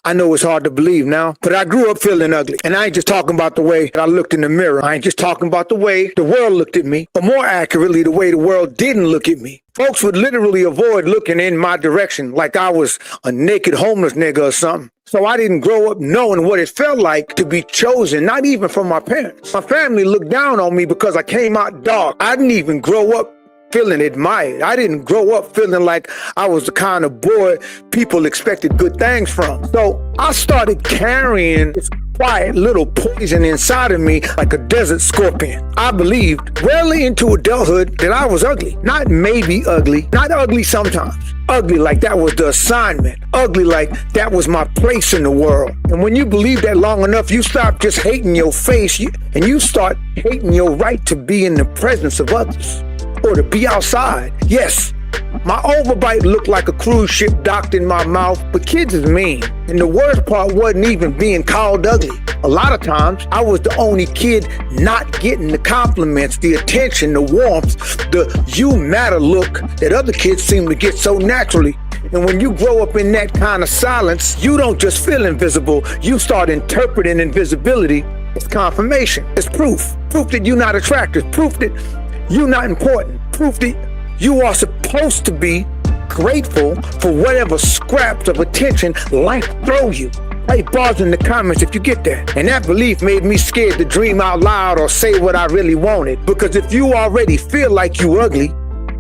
I know it's hard to believe now, but I grew up feeling ugly. And I ain't just talking about the way I looked in the mirror. I ain't just talking about the way the world looked at me, or more accurately, the way the world didn't look at me. Folks would literally avoid looking in my direction like I was a naked homeless nigga or something. So I didn't grow up knowing what it felt like to be chosen, not even from my parents. My family looked down on me because I came out dark. I didn't even grow up feeling admired. I didn't grow up feeling like I was the kind of boy people expected good things from. So I started carrying this quiet little poison inside of me like a desert scorpion. I believed rarely into adulthood that I was ugly. Not maybe ugly, not ugly sometimes. Ugly like that was the assignment. Ugly like that was my place in the world. And when you believe that long enough, you stop just hating your face and you start hating your right to be in the presence of others. Or to be outside. Yes, my overbite looked like a cruise ship docked in my mouth, but kids is mean. And the worst part wasn't even being called ugly. A lot of times, I was the only kid not getting the compliments, the attention, the warmth, the you matter look that other kids seem to get so naturally. And when you grow up in that kind of silence, you don't just feel invisible, you start interpreting invisibility as confirmation. It's proof. Proof that you're not attractive. Proof that you're not important. Proof that you are supposed to be grateful for whatever scraps of attention life throws you. Write bars in the comments if you get that. And that belief made me scared to dream out loud or say what I really wanted. Because if you already feel like you ugly,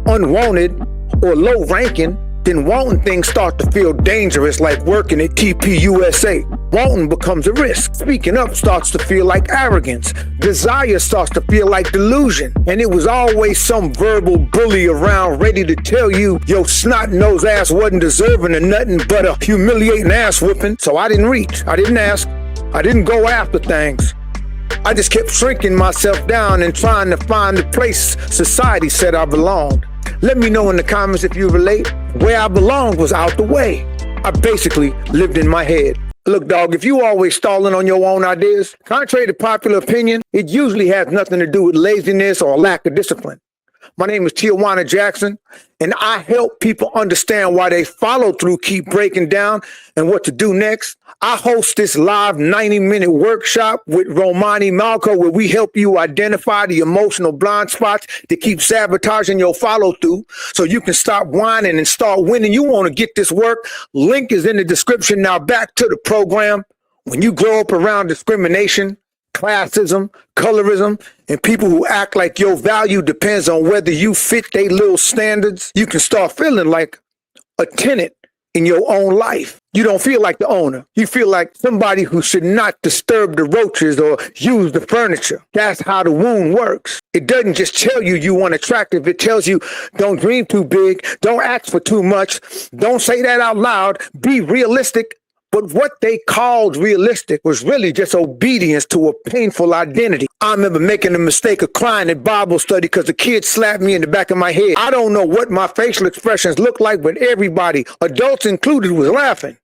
unwanted, or low ranking, then wanting things start to feel dangerous, like working at TPUSA. Wanting becomes a risk. Speaking up starts to feel like arrogance. Desire starts to feel like delusion. And it was always some verbal bully around ready to tell you your snot-nosed ass wasn't deserving of nothing but a humiliating ass whooping. So I didn't reach. I didn't ask. I didn't go after things. I just kept shrinking myself down and trying to find the place society said I belonged. Let me know in the comments if you relate. Where I belonged was out the way. I basically lived in my head. Look, dog, if you always stalling on your own ideas, contrary to popular opinion, it usually has nothing to do with laziness or lack of discipline. My name is Tijuana Jackson, and I help people understand why they follow through, keep breaking down, and what to do next. I host this live 90-minute workshop with Romani Malco, where we help you identify the emotional blind spots that keep sabotaging your follow-through so you can stop whining and start winning. You want to get this work? Link is in the description. Now back to the program. When you grow up around discrimination, classism, colorism, and people who act like your value depends on whether you fit their little standards, you can start feeling like a tenant in your own life. You don't feel like the owner. You feel like somebody who should not disturb the roaches or use the furniture. That's how the wound works. It doesn't just tell you you want attractive. It tells you don't dream too big. Don't ask for too much. Don't say that out loud. Be realistic. But what they called realistic was really just obedience to a painful identity. I remember making the mistake of crying at Bible study because the kid slapped me in the back of my head. I don't know what my facial expressions looked like, but everybody, adults included, was laughing.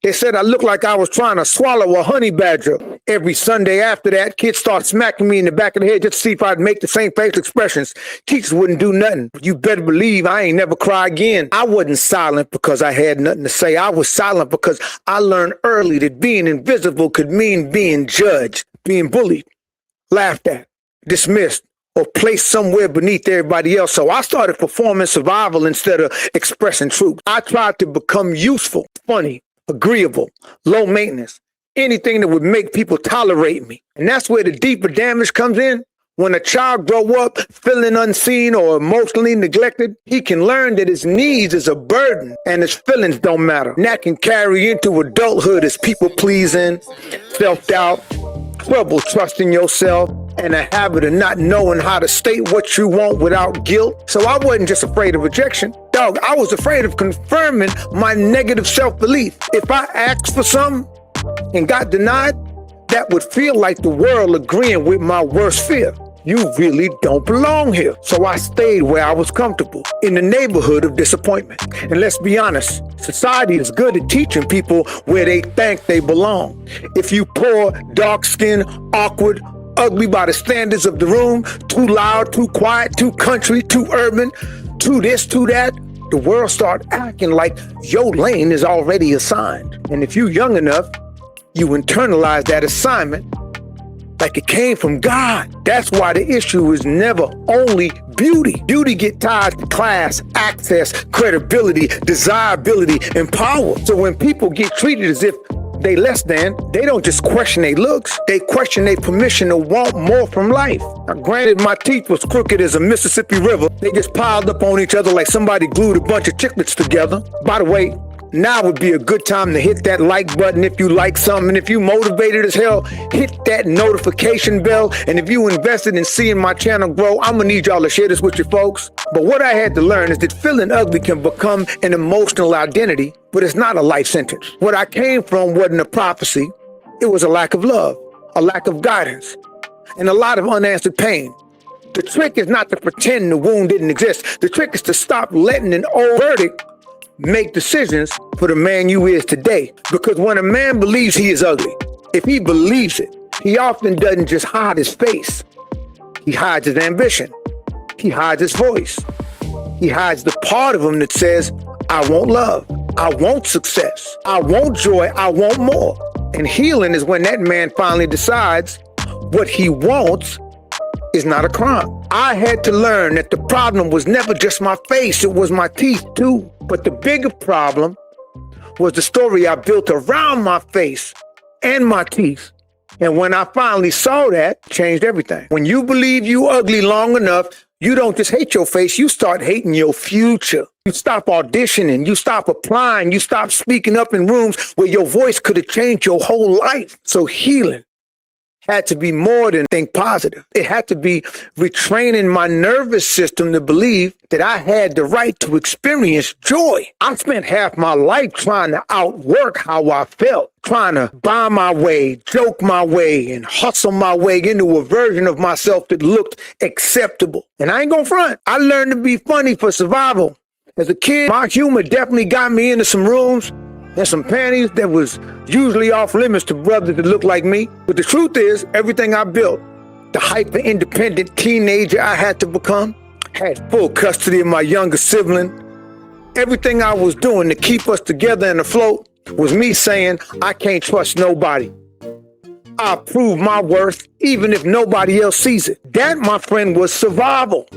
They said I looked like I was trying to swallow a honey badger. Every Sunday after that, kids start smacking me in the back of the head just to see if I'd make the same facial expressions. Teachers wouldn't do nothing. You better believe I ain't never cry again. I wasn't silent because I had nothing to say. I was silent because I learned early that being invisible could mean being judged, being bullied, laughed at, dismissed, or placed somewhere beneath everybody else. So I started performing survival instead of expressing truth. I tried to become useful, funny, agreeable, low maintenance, anything that would make people tolerate me. And that's where the deeper damage comes in. When a child grow up feeling unseen or emotionally neglected, he can learn that his needs is a burden and his feelings don't matter. And that can carry into adulthood as people pleasing, self-doubt, trouble trusting yourself, and a habit of not knowing how to state what you want without guilt. So I wasn't just afraid of rejection. Dog, I was afraid of confirming my negative self-belief. If I asked for something and got denied, that would feel like the world agreeing with my worst fear. You really don't belong here. So I stayed where I was comfortable, in the neighborhood of disappointment. And let's be honest, society is good at teaching people where they think they belong. If you poor, dark-skinned, awkward, ugly by the standards of the room, too loud, too quiet, too country, too urban, too this, too that, the world start acting like your lane is already assigned. And if you young enough, you internalize that assignment like it came from God. That's why the issue is never only beauty. Beauty get tied to class, access, credibility, desirability, and power. So when people get treated as if they less than, they don't just question their looks, they question their permission to want more from life. Now, granted, my teeth was crooked as a Mississippi River. They just piled up on each other like somebody glued a bunch of chiclets together. By the way, now would be a good time to hit that like button if you like something. If you motivated as hell, hit that notification bell. And if you invested in seeing my channel grow, I'm gonna need y'all to share this with your folks. But what I had to learn is that feeling ugly can become an emotional identity, but it's not a life sentence. What I came from wasn't a prophecy. It was a lack of love, a lack of guidance, and a lot of unanswered pain. The trick is not to pretend the wound didn't exist. The trick is to stop letting an old verdict make decisions for the man you is today. Because when a man believes he is ugly, if he believes it, he often doesn't just hide his face. He hides his ambition. He hides his voice. He hides the part of him that says, I want love. I want success. I want joy. I want more. And healing is when that man finally decides what he wants is not a crime. I had to learn that the problem was never just my face, it was my teeth too. But the bigger problem was the story I built around my face and my teeth. And when I finally saw that, it changed everything. When you believe you ugly long enough, you don't just hate your face, you start hating your future. You stop auditioning, you stop applying, you stop speaking up in rooms where your voice could have changed your whole life. So healing had to be more than think positive. It had to be retraining my nervous system to believe that I had the right to experience joy. I spent half my life trying to outwork how I felt, trying to buy my way, joke my way, and hustle my way into a version of myself that looked acceptable. And I ain't gonna front. I learned to be funny for survival. As a kid, my humor definitely got me into some rooms and some panties that was usually off limits to brothers that look like me. But the truth is, everything I built, the hyper-independent teenager I had to become, had full custody of my younger sibling. Everything I was doing to keep us together and afloat was me saying, I can't trust nobody. I'll prove my worth even if nobody else sees it. That, my friend, was survival.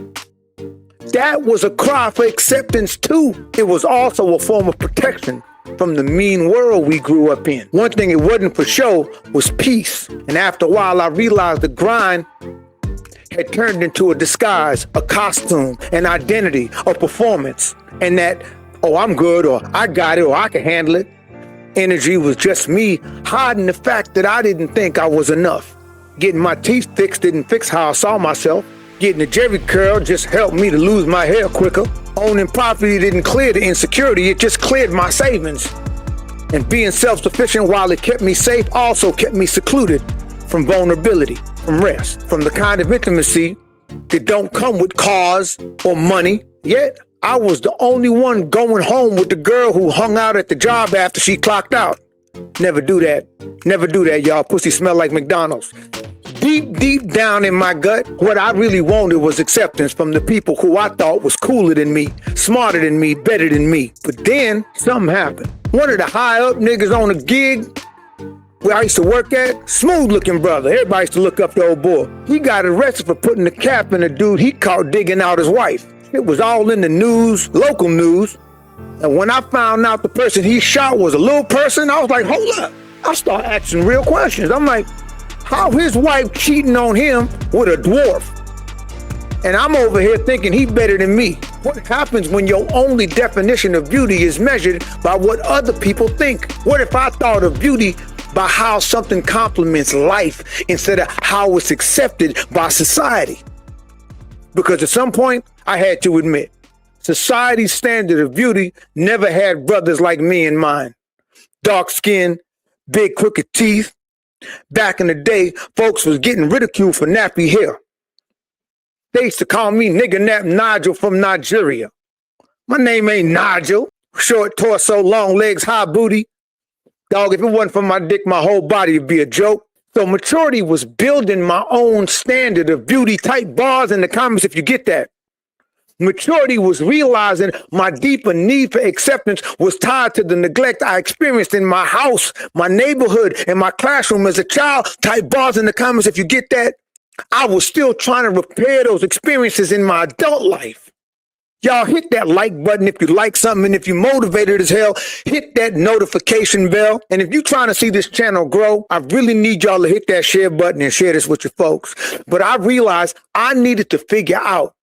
That was a cry for acceptance too. It was also a form of protection from the mean world we grew up in. One thing it wasn't for show was peace. And after a while, I realized the grind had turned into a disguise, a costume, an identity, a performance. And that, oh, I'm good, or I got it, or I can handle it. Energy was just me hiding the fact that I didn't think I was enough. Getting my teeth fixed didn't fix how I saw myself. Getting a jerry curl just helped me to lose my hair quicker. Owning property didn't clear the insecurity, it just cleared my savings. And being self-sufficient, while it kept me safe, also kept me secluded from vulnerability, from rest, from the kind of intimacy that don't come with cars or money. Yet, I was the only one going home with the girl who hung out at the job after she clocked out. Never do that. Never do that, y'all. Pussy smell like McDonald's. Deep down in my gut, what I really wanted was acceptance from the people who I thought was cooler than me, smarter than me, better than me. But then something happened. One of the high up niggas on a gig where I used to work at, smooth looking brother. Everybody used to look up to old boy. He got arrested for putting the cap in a dude he caught digging out his wife. It was all in the news, local news. And when I found out the person he shot was a little person, I was like, hold up. I start asking real questions. I'm like, how his wife cheating on him with a dwarf? And I'm over here thinking he better than me. What happens when your only definition of beauty is measured by what other people think? What if I thought of beauty by how something complements life instead of how it's accepted by society? Because at some point, I had to admit, society's standard of beauty never had brothers like me in mind. Dark skin, big crooked teeth. Back in the day, folks was getting ridiculed for nappy hair. They used to call me Nigger Nap Nigel from Nigeria. My name ain't Nigel. Short torso, long legs, high booty. Dog, if it wasn't for my dick, my whole body would be a joke. So maturity was building my own standard of beauty. Type bars in the comments if you get that. Maturity was realizing my deeper need for acceptance was tied to the neglect I experienced in my house, my neighborhood, and my classroom as a child. Type bars in the comments if you get that. I was still trying to repair those experiences in my adult life. Y'all hit that like button if you like something, and if you're motivated as hell, hit that notification bell. And if you're trying to see this channel grow, I really need y'all to hit that share button and share this with your folks. But I realized I needed to figure out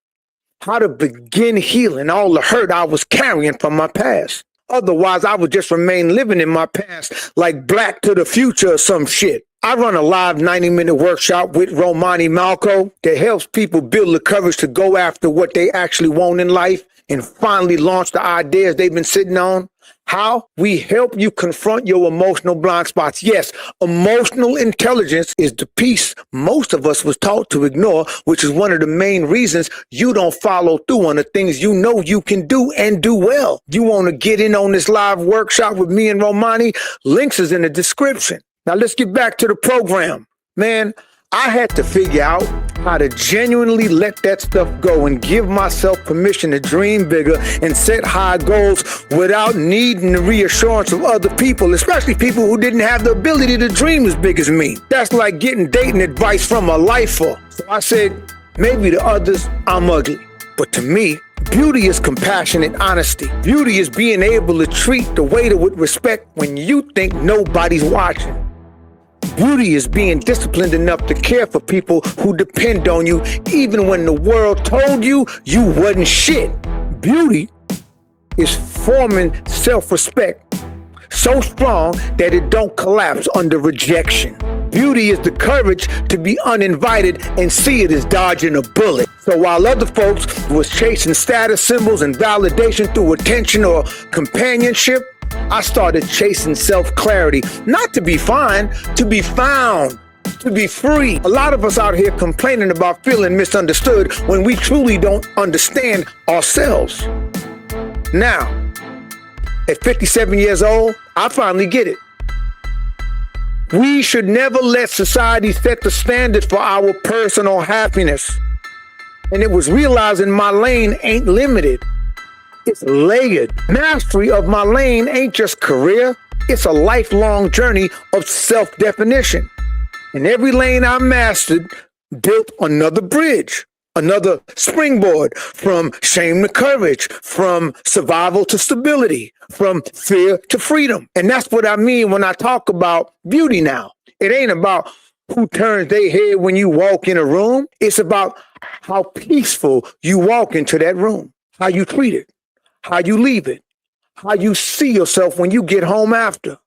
how to begin healing all the hurt I was carrying from my past. Otherwise, I would just remain living in my past like Black to the Future or some shit. I run a live 90-minute workshop with Romani Malco that helps people build the courage to go after what they actually want in life and finally launch the ideas they've been sitting on. How? We help you confront your emotional blind spots. Yes, emotional intelligence is the piece most of us was taught to ignore, which is one of the main reasons you don't follow through on the things you know you can do and do well. You want to get in on this live workshop with me and Romani? Links is in the description. Now let's get back to the program. Man, I had to figure out how to genuinely let that stuff go and give myself permission to dream bigger and set high goals without needing the reassurance of other people, especially people who didn't have the ability to dream as big as me. That's like getting dating advice from a lifer. So I said, maybe to others, I'm ugly. But to me, beauty is compassionate honesty. Beauty is being able to treat the waiter with respect when you think nobody's watching. Beauty is being disciplined enough to care for people who depend on you, even when the world told you you wasn't shit. Beauty is forming self-respect so strong that it don't collapse under rejection. Beauty is the courage to be uninvited and see it as dodging a bullet. So while other folks was chasing status symbols and validation through attention or companionship, I started chasing self-clarity, not to be fine, to be found, to be free. A lot of us out here complaining about feeling misunderstood when we truly don't understand ourselves. Now, at 57 years old, I finally get it. We should never let society set the standard for our personal happiness. And it was realizing my lane ain't limited. It's layered. Mastery of my lane ain't just career. It's a lifelong journey of self-definition. And every lane I mastered built another bridge, another springboard from shame to courage, from survival to stability, from fear to freedom. And that's what I mean when I talk about beauty now. It ain't about who turns their head when you walk in a room. It's about how peaceful you walk into that room, how you treat it, how you leave it, how you see yourself when you get home after.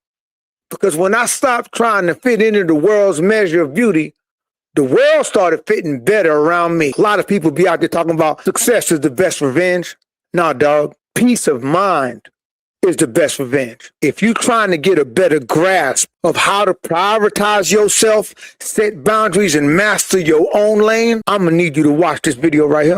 Because when I stopped trying to fit into the world's measure of beauty, the world started fitting better around me. A lot of people be out there talking about success is the best revenge. Nah, dog. Peace of mind is the best revenge. If you're trying to get a better grasp of how to prioritize yourself, set boundaries, and master your own lane, I'm going to need you to watch this video right here.